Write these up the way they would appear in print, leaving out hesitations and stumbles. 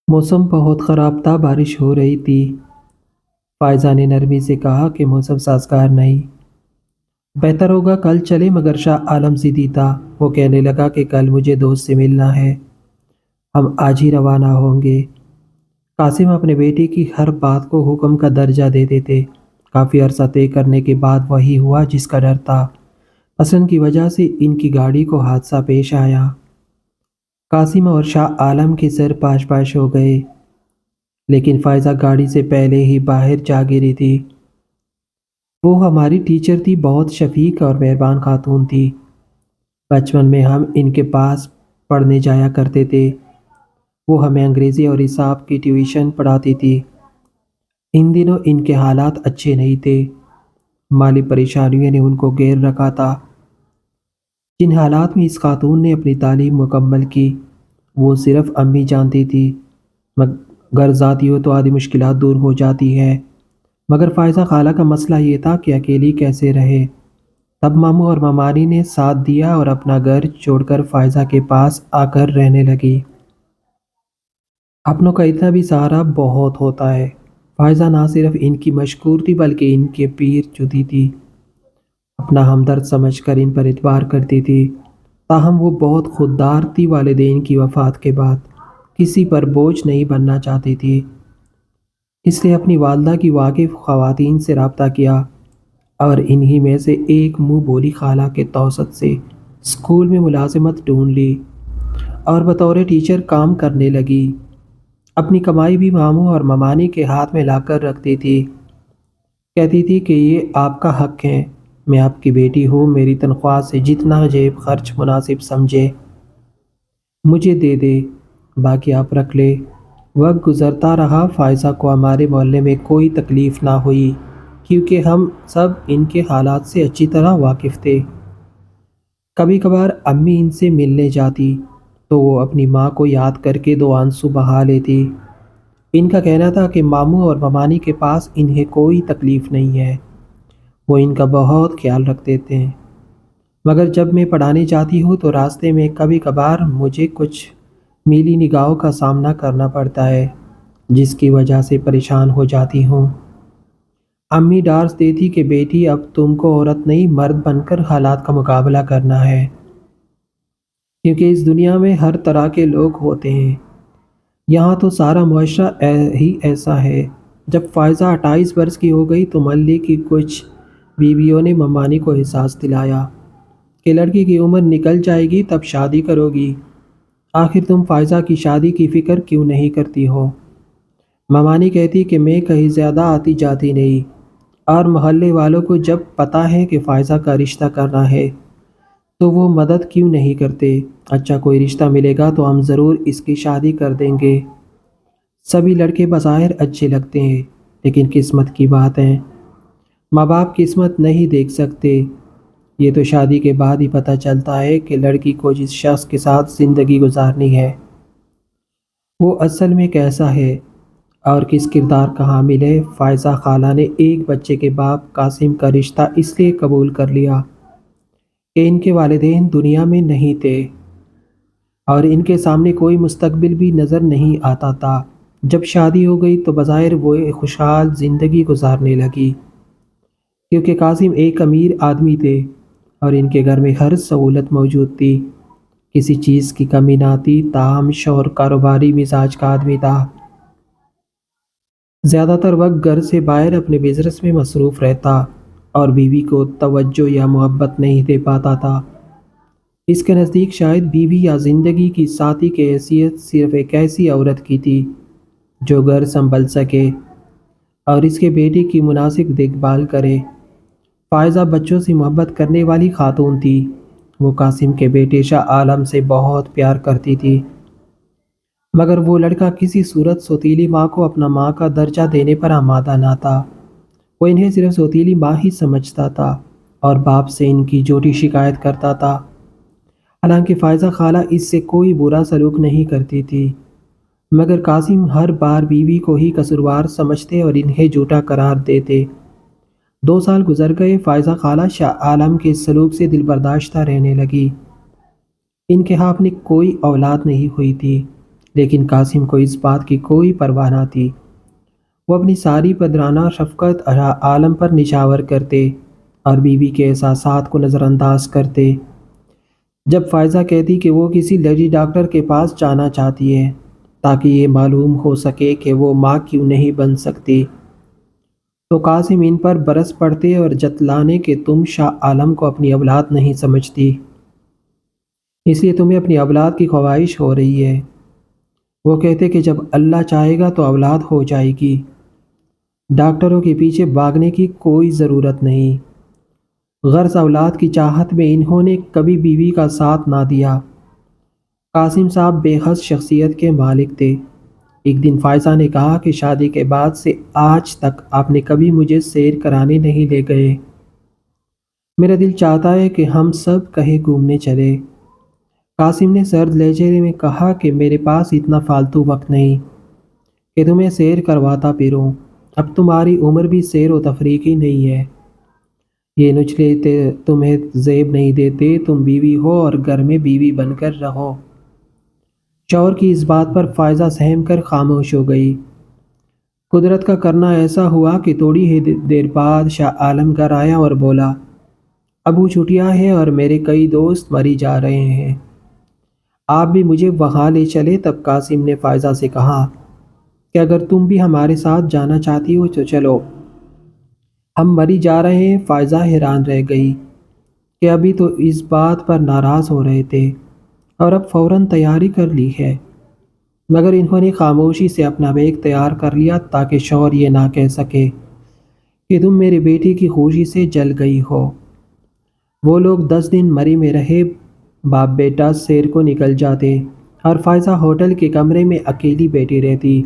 موسم بہت خراب تھا، بارش ہو رہی تھی۔ فائزہ نے نرمی سے کہا کہ موسم سازگار نہیں۔ بہتر ہوگا کل چلے، مگر شاہ عالم ضدی تھا۔ وہ کہنے لگا کہ کل مجھے دوست سے ملنا ہے، ہم آج ہی روانہ ہوں گے۔ قاسم اپنے بیٹے کی ہر بات کو حکم کا درجہ دیتے تھے۔ کافی عرصہ طے کرنے کے بعد وہی ہوا جس کا ڈر تھا۔ حسن کی وجہ سے ان کی گاڑی کو حادثہ پیش آیا۔ قاسم اور شاہ عالم کے سر پاش پاش ہو گئے، لیکن فائزہ گاڑی سے پہلے ہی باہر جا گری تھی۔ وہ ہماری ٹیچر تھی، بہت شفیق اور مہربان خاتون تھی۔ بچپن میں ہم ان کے پاس پڑھنے جایا کرتے تھے۔ وہ ہمیں انگریزی اور حساب کی ٹیوشن پڑھاتی تھی۔ ان دنوں ان کے حالات اچھے نہیں تھے، مالی پریشانیوں نے ان کو گھیر رکھا تھا۔ جن حالات میں اس خاتون نے اپنی تعلیم مکمل کی وہ صرف امی جانتی تھی۔ مگر ذاتی ہو تو آدھی مشکلات دور ہو جاتی ہے، مگر فائزہ خالہ کا مسئلہ یہ تھا کہ اکیلی کیسے رہے۔ تب ماموں اور ممانی نے ساتھ دیا اور اپنا گھر چھوڑ کر فائزہ کے پاس آ کر رہنے لگی۔ اپنوں کا اتنا بھی سہارا بہت ہوتا ہے۔ فائزہ نہ صرف ان کی مشکور تھی بلکہ ان کے پیر چدھی تھی۔ اپنا ہمدرد سمجھ کر ان پر اعتبار کرتی تھی۔ تاہم وہ بہت خوددار تھی، والدین کی وفات کے بعد کسی پر بوجھ نہیں بننا چاہتی تھی۔ اس لیے اپنی والدہ کی واقف خواتین سے رابطہ کیا اور انہی میں سے ایک منہ بولی خالہ کے توسط سے اسکول میں ملازمت ڈھونڈ لی اور بطور ٹیچر کام کرنے لگی۔ اپنی کمائی بھی ماموں اور ممانی کے ہاتھ میں لا کر رکھتی تھی۔ کہتی تھی کہ یہ آپ کا حق ہے، میں آپ کی بیٹی ہوں، میری تنخواہ سے جتنا جیب خرچ مناسب سمجھے مجھے دے دے، باقی آپ رکھ لے۔ وقت گزرتا رہا، فائزہ کو ہمارے محلے میں کوئی تکلیف نہ ہوئی کیونکہ ہم سب ان کے حالات سے اچھی طرح واقف تھے۔ کبھی کبھار امی ان سے ملنے جاتی تو وہ اپنی ماں کو یاد کر کے دو آنسو بہا لیتی۔ ان کا کہنا تھا کہ ماموں اور ممانی کے پاس انہیں کوئی تکلیف نہیں ہے، وہ ان کا بہت خیال رکھتے تھے۔ مگر جب میں پڑھانے جاتی ہوں تو راستے میں کبھی کبھار مجھے کچھ میلی نگاہوں کا سامنا کرنا پڑتا ہے، جس کی وجہ سے پریشان ہو جاتی ہوں۔ امی ڈانٹ دیتی کہ بیٹی اب تم کو عورت نہیں مرد بن کر حالات کا مقابلہ کرنا ہے، کیونکہ اس دنیا میں ہر طرح کے لوگ ہوتے ہیں۔ یہاں تو سارا معاشرہ ہی ایسا ہے۔ جب فائزہ 28 برس کی ہو گئی تو محلے کی کچھ بیویوں نے ممانی کو احساس دلایا کہ لڑکی کی عمر نکل جائے گی تب شادی کرو گی، آخر تم فائزہ کی شادی کی فکر کیوں نہیں کرتی ہو؟ ممانی کہتی کہ میں کہیں زیادہ آتی جاتی نہیں، اور محلے والوں کو جب پتہ ہے کہ فائزہ کا رشتہ کرنا ہے تو وہ مدد کیوں نہیں کرتے؟ اچھا کوئی رشتہ ملے گا تو ہم ضرور اس کی شادی کر دیں گے۔ سبھی لڑکے بظاہر اچھے لگتے ہیں، لیکن قسمت کی بات ہے، ماں باپ قسمت نہیں دیکھ سکتے۔ یہ تو شادی کے بعد ہی پتہ چلتا ہے کہ لڑکی کو جس شخص کے ساتھ زندگی گزارنی ہے وہ اصل میں کیسا ہے اور کس کردار کا حامل ہے۔ فائزہ خالہ نے ایک بچے کے باپ قاسم کا رشتہ اس لیے قبول کر لیا کہ ان کے والدین دنیا میں نہیں تھے اور ان کے سامنے کوئی مستقبل بھی نظر نہیں آتا تھا۔ جب شادی ہو گئی تو بظاہر وہ ایک خوشحال زندگی گزارنے لگی، کیونکہ قاسم ایک امیر آدمی تھے اور ان کے گھر میں ہر سہولت موجود تھی، کسی چیز کی کمی نہ تھی۔ تاہم شوہر کاروباری مزاج کا آدمی تھا، زیادہ تر وقت گھر سے باہر اپنے بزنس میں مصروف رہتا اور بیوی کو توجہ یا محبت نہیں دے پاتا تھا۔ اس کے نزدیک شاید بیوی یا زندگی کی ساتھی کی حیثیت صرف ایک ایسی عورت کی تھی جو گھر سنبھال سکے اور اس کے بیٹے کی مناسب دیکھ بھال کرے۔ فائزہ بچوں سے محبت کرنے والی خاتون تھی۔ وہ قاسم کے بیٹے شاہ عالم سے بہت پیار کرتی تھی، مگر وہ لڑکا کسی صورت سوتیلی ماں کو اپنا ماں کا درجہ دینے پر آمادہ نہ تھا۔ وہ انہیں صرف سوتیلی ماں ہی سمجھتا تھا اور باپ سے ان کی جھوٹی شکایت کرتا تھا۔ حالانکہ فائزہ خالہ اس سے کوئی برا سلوک نہیں کرتی تھی، مگر قاسم ہر بار بیوی کو ہی قصوروار سمجھتے اور انہیں جھوٹا قرار دیتے۔ 2 سال گزر گئے، فائزہ خالہ شاہ عالم کے سلوک سے دل برداشتہ رہنے لگی۔ ان کے ہاں اپنی کوئی اولاد نہیں ہوئی تھی، لیکن قاسم کو اس بات کی کوئی پرواہ نہ تھی۔ وہ اپنی ساری پدرانہ شفقت عالم پر نچھاور کرتے اور بیوی کے احساسات کو نظر انداز کرتے۔ جب فائزہ کہتی کہ وہ کسی لیڈی ڈاکٹر کے پاس جانا چاہتی ہے تاکہ یہ معلوم ہو سکے کہ وہ ماں کیوں نہیں بن سکتی، تو قاسم ان پر برس پڑتے اور جتلانے کہ تم شاہ عالم کو اپنی اولاد نہیں سمجھتی، اس لیے تمہیں اپنی اولاد کی خواہش ہو رہی ہے۔ وہ کہتے کہ جب اللہ چاہے گا تو اولاد ہو جائے گی، ڈاکٹروں کے پیچھے بھاگنے کی کوئی ضرورت نہیں۔ غرض اولاد کی چاہت میں انہوں نے کبھی بیوی کا ساتھ نہ دیا۔ قاسم صاحب بے حد شخصیت کے مالک تھے۔ ایک دن فائزہ نے کہا کہ شادی کے بعد سے آج تک آپ نے کبھی مجھے سیر کرانے نہیں لے گئے۔ میرا دل چاہتا ہے کہ ہم سب کہیں گھومنے چلے۔ قاسم نے سرد لہجے میں کہا کہ میرے پاس اتنا فالتو وقت نہیں کہ تمہیں سیر کرواتا پھروں۔ اب تمہاری عمر بھی سیر و تفریح کی نہیں ہے۔ یہ نچلے تمہیں زیب نہیں دیتے، تم بیوی ہو اور گھر میں بیوی بن کر رہو۔ شوہر کی اس بات پر فائزہ سہم کر خاموش ہو گئی۔ قدرت کا کرنا ایسا ہوا کہ تھوڑی ہی دیر بعد شاہ عالم گھر آیا اور بولا، ابو چھٹیاں ہیں اور میرے کئی دوست مری جا رہے ہیں، آپ بھی مجھے وہاں لے چلے۔ تب قاسم نے فائزہ سے کہا کہ اگر تم بھی ہمارے ساتھ جانا چاہتی ہو تو چلو، ہم مری جا رہے ہیں۔ فائزہ حیران رہ گئی کہ ابھی تو اس بات پر ناراض ہو رہے تھے اور اب فوراً تیاری کر لی ہے، مگر انہوں نے خاموشی سے اپنا بیگ تیار کر لیا تاکہ شوہر یہ نہ کہہ سکے کہ تم میری بیٹی کی خوشی سے جل گئی ہو۔ وہ لوگ 10 دن مری میں رہے، باپ بیٹا سیر کو نکل جاتے اور فائزہ ہوٹل کے کمرے میں اکیلی بیٹھی رہتی۔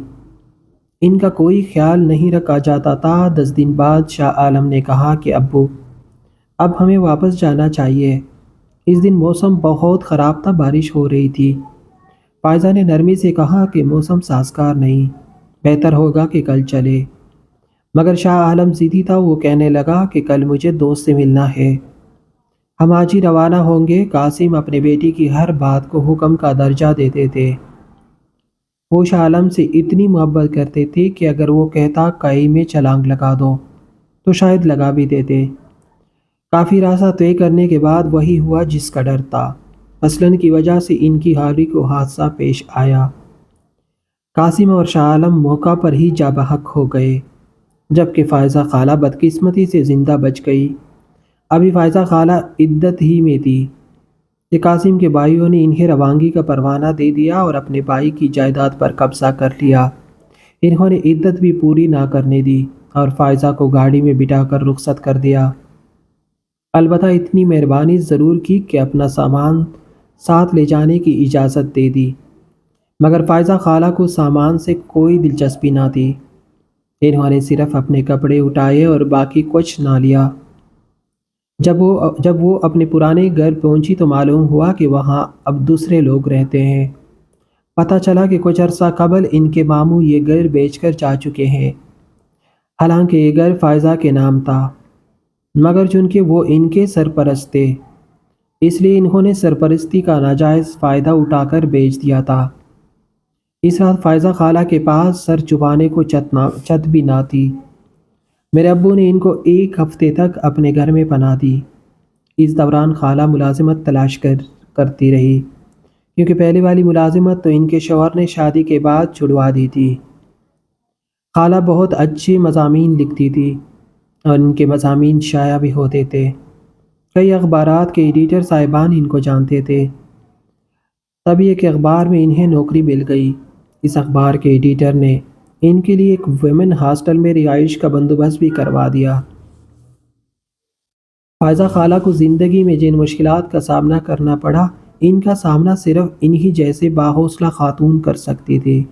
ان کا کوئی خیال نہیں رکھا جاتا تھا۔ 10 دن بعد شاہ عالم نے کہا کہ ابو اب ہمیں واپس جانا چاہیے۔ اس دن موسم بہت خراب تھا، بارش ہو رہی تھی۔ فائزہ نے نرمی سے کہا کہ موسم سازگار نہیں، بہتر ہوگا کہ کل چلے، مگر شاہ عالم ضدی تھا۔ وہ کہنے لگا کہ کل مجھے دوست سے ملنا ہے، ہم آج ہی روانہ ہوں گے۔ قاسم اپنے بیٹی کی ہر بات کو حکم کا درجہ دیتے تھے۔ وہ شاہ عالم سے اتنی محبت کرتے تھے کہ اگر وہ کہتا کائی میں چھلانگ لگا دو تو شاید لگا بھی دیتے۔ کافی راستہ طے کرنے کے بعد وہی ہوا جس کا ڈر تھا۔ مثلاً کی وجہ سے ان کی حالی کو حادثہ پیش آیا۔ قاسم اور شاہ عالم موقع پر ہی جاں بحق ہو گئے، جبکہ فائزہ خالہ بدقسمتی سے زندہ بچ گئی۔ ابھی فائزہ خالہ عدت ہی میں تھی کہ قاسم کے بھائیوں نے انہیں روانگی کا پروانہ دے دیا اور اپنے بھائی کی جائیداد پر قبضہ کر لیا۔ انہوں نے عدت بھی پوری نہ کرنے دی اور فائزہ کو گاڑی میں بٹھا کر رخصت کر دیا۔ البتہ اتنی مہربانی ضرور کی کہ اپنا سامان ساتھ لے جانے کی اجازت دے دی، مگر فائزہ خالہ کو سامان سے کوئی دلچسپی نہ تھی۔ انہوں نے صرف اپنے کپڑے اٹھائے اور باقی کچھ نہ لیا۔ جب وہ اپنے پرانے گھر پہنچی تو معلوم ہوا کہ وہاں اب دوسرے لوگ رہتے ہیں۔ پتہ چلا کہ کچھ عرصہ قبل ان کے ماموں یہ گھر بیچ کر جا چکے ہیں۔ حالانکہ یہ گھر فائزہ کے نام تھا، مگر چونکہ وہ ان کے سرپرست تھے اس لیے انہوں نے سرپرستی کا ناجائز فائدہ اٹھا کر بیچ دیا تھا۔ اس رات فائزہ خالہ کے پاس سر چھپانے کو چھت بھی نہ تھی۔ میرے ابو نے ان کو 1 ہفتے تک اپنے گھر میں پناہ دی۔ اس دوران خالہ ملازمت تلاش کرتی رہی، کیونکہ پہلے والی ملازمت تو ان کے شوہر نے شادی کے بعد چھڑوا دی تھی۔ خالہ بہت اچھے مضامین لکھتی تھی اور ان کے مضامین شائع بھی ہوتے تھے۔ کئی اخبارات کے ایڈیٹر صاحبان ان کو جانتے تھے۔ تب ایک اخبار میں انہیں نوکری مل گئی۔ اس اخبار کے ایڈیٹر نے ان کے لیے ایک ویمن ہاسٹل میں رہائش کا بندوبست بھی کروا دیا۔ فائزہ خالہ کو زندگی میں جن مشکلات کا سامنا کرنا پڑا، ان کا سامنا صرف انہی جیسے باحوصلہ خاتون کر سکتی تھی۔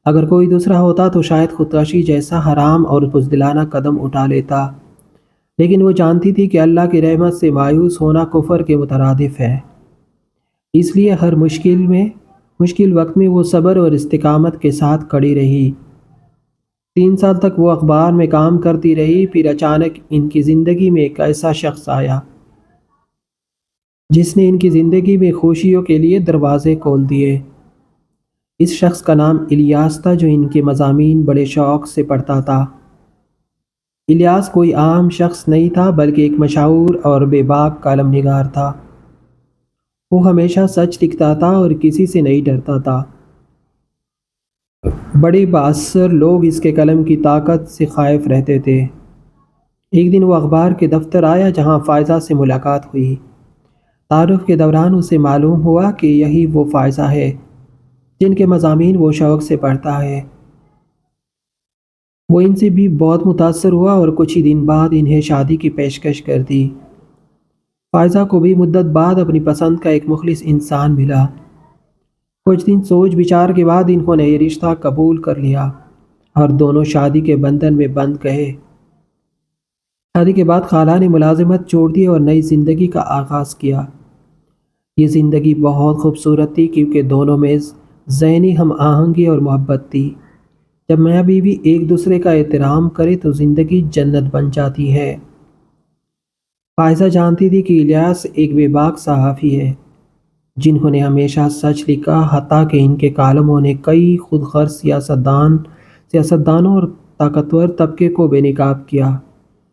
اگر کوئی دوسرا ہوتا تو شاید خودکشی جیسا حرام اور بزدلانہ قدم اٹھا لیتا، لیکن وہ جانتی تھی کہ اللہ کی رحمت سے مایوس ہونا کفر کے مترادف ہے۔ اس لیے ہر مشکل وقت میں وہ صبر اور استقامت کے ساتھ کھڑی رہی۔ 3 سال تک وہ اخبار میں کام کرتی رہی۔ پھر اچانک ان کی زندگی میں ایک ایسا شخص آیا جس نے ان کی زندگی میں خوشیوں کے لیے دروازے کھول دیے۔ اس شخص کا نام الیاس تھا جو ان کے مضامین بڑے شوق سے پڑھتا تھا۔ الیاس کوئی عام شخص نہیں تھا بلکہ ایک مشہور اور بے باک کالم نگار تھا۔ وہ ہمیشہ سچ لکھتا تھا اور کسی سے نہیں ڈرتا تھا۔ بڑے بااثر لوگ اس کے قلم کی طاقت سے خائف رہتے تھے۔ ایک دن وہ اخبار کے دفتر آیا جہاں فائزہ سے ملاقات ہوئی۔ تعارف کے دوران اسے معلوم ہوا کہ یہی وہ فائزہ ہے جن کے مضامین وہ شوق سے پڑھتا ہے۔ وہ ان سے بھی بہت متاثر ہوا اور کچھ ہی دن بعد انہیں شادی کی پیشکش کر دی۔ فائزہ کو بھی مدت بعد اپنی پسند کا ایک مخلص انسان ملا۔ کچھ دن سوچ بچار کے بعد انہوں نے یہ رشتہ قبول کر لیا اور دونوں شادی کے بندھن میں بندھ گئے۔ شادی کے بعد خالہ نے ملازمت چھوڑ دی اور نئی زندگی کا آغاز کیا۔ یہ زندگی بہت خوبصورت تھی کیونکہ دونوں میں ذہنی ہم آہنگی اور محبت تھی۔ جب میاں بیوی ایک دوسرے کا احترام کرے تو زندگی جنت بن جاتی ہے۔ فائزہ جانتی تھی کہ الیاس ایک بے باک صحافی ہے جنہوں نے ہمیشہ سچ لکھا، حتیٰ کہ ان کے کالموں نے کئی خود غرض سیاستدانوں اور طاقتور طبقے کو بے نقاب کیا۔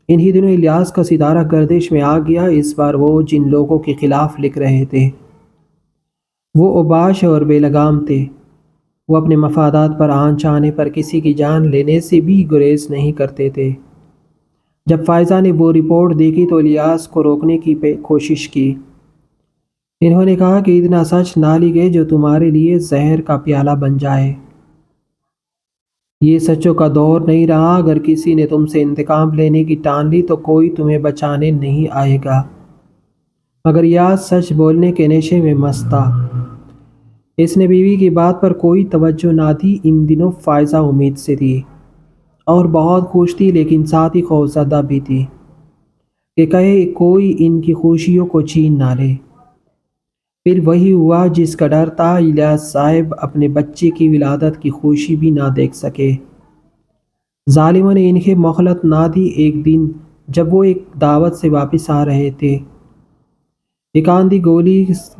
انہی دنوں الیاس کا ستارہ گردش میں آ گیا۔ اس بار وہ جن لوگوں کے خلاف لکھ رہے تھے وہ اوباش اور بے لگام تھے۔ وہ اپنے مفادات پر آنچ آنے پر کسی کی جان لینے سے بھی گریز نہیں کرتے تھے۔ جب فائزہ نے وہ رپورٹ دیکھی تو الیاس کو روکنے کی کوشش کی۔ انہوں نے کہا کہ اتنا سچ نہ لکھے جو تمہارے لیے زہر کا پیالہ بن جائے۔ یہ سچوں کا دور نہیں رہا۔ اگر کسی نے تم سے انتقام لینے کی ٹان لی تو کوئی تمہیں بچانے نہیں آئے گا۔ مگر الیاس سچ بولنے کے نشے میں مست تھا۔ اس نے بیوی کی بات پر کوئی توجہ نہ دی۔ ان دنوں فائزہ امید سے تھی اور بہت خوش تھی، لیکن ساتھ ہی خوفزدہ بھی تھی کہ کہیں کوئی ان کی خوشیوں کو چھین نہ لے۔ پھر وہی ہوا جس کا ڈر تھا۔ الیاس صاحب اپنے بچے کی ولادت کی خوشی بھی نہ دیکھ سکے۔ ظالموں نے انہیں مہلت نہ دی۔ ایک دن جب وہ ایک دعوت سے واپس آ رہے تھے، ایک آندھی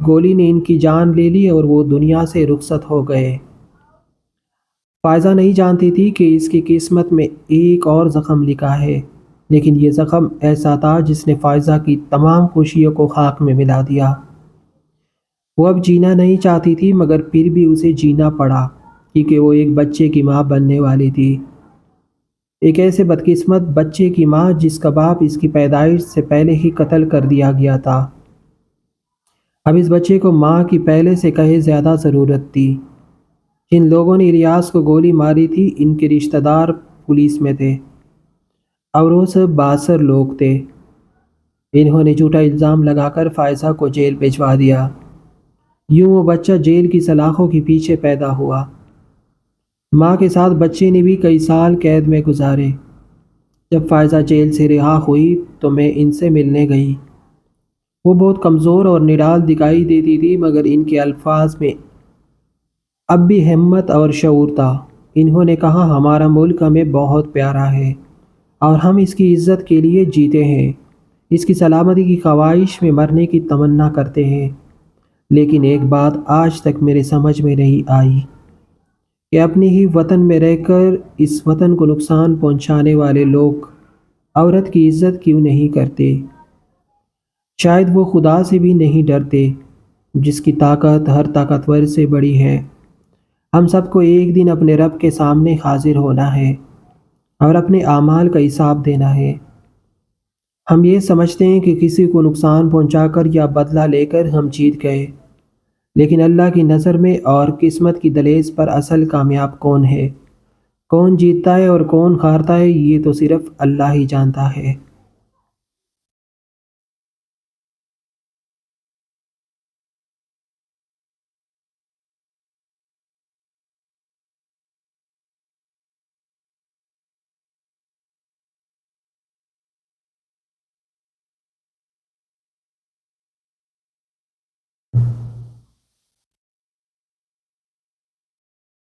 گولی نے ان کی جان لے لی اور وہ دنیا سے رخصت ہو گئے۔ فائزہ نہیں جانتی تھی کہ اس کی قسمت میں ایک اور زخم لکھا ہے، لیکن یہ زخم ایسا تھا جس نے فائزہ کی تمام خوشیوں کو خاک میں ملا دیا۔ وہ اب جینا نہیں چاہتی تھی مگر پھر بھی اسے جینا پڑا کیونکہ وہ ایک بچے کی ماں بننے والی تھی۔ ایک ایسے بدقسمت بچے کی ماں جس کا باپ اس کی پیدائش سے پہلے ہی قتل کر دیا گیا تھا۔ اب اس بچے کو ماں کی پہلے سے کہیں زیادہ ضرورت تھی۔ جن لوگوں نے الیاس کو گولی ماری تھی ان کے رشتہ دار پولیس میں تھے اور وہ سب بااثر لوگ تھے۔ انہوں نے جھوٹا الزام لگا کر فائزہ کو جیل بھجوا دیا۔ یوں وہ بچہ جیل کی سلاخوں کے پیچھے پیدا ہوا۔ ماں کے ساتھ بچے نے بھی کئی سال قید میں گزارے۔ جب فائزہ جیل سے رہا ہوئی تو میں ان سے ملنے گئی۔ وہ بہت کمزور اور نڈال دکھائی دیتی تھی مگر ان کے الفاظ میں اب بھی ہمت اور شعور تھا۔ انہوں نے کہا، ہمارا ملک ہمیں بہت پیارا ہے اور ہم اس کی عزت کے لیے جیتے ہیں، اس کی سلامتی کی خواہش میں مرنے کی تمنا کرتے ہیں۔ لیکن ایک بات آج تک میرے سمجھ میں نہیں آئی کہ اپنے ہی وطن میں رہ کر اس وطن کو نقصان پہنچانے والے لوگ عورت کی عزت کیوں نہیں کرتے؟ شاید وہ خدا سے بھی نہیں ڈرتے جس کی طاقت ہر طاقتور سے بڑی ہے۔ ہم سب کو ایک دن اپنے رب کے سامنے حاضر ہونا ہے اور اپنے اعمال کا حساب دینا ہے۔ ہم یہ سمجھتے ہیں کہ کسی کو نقصان پہنچا کر یا بدلہ لے کر ہم جیت گئے، لیکن اللہ کی نظر میں اور قسمت کی دہلیز پر اصل کامیاب کون ہے، کون جیتتا ہے اور کون ہارتا ہے، یہ تو صرف اللہ ہی جانتا ہے۔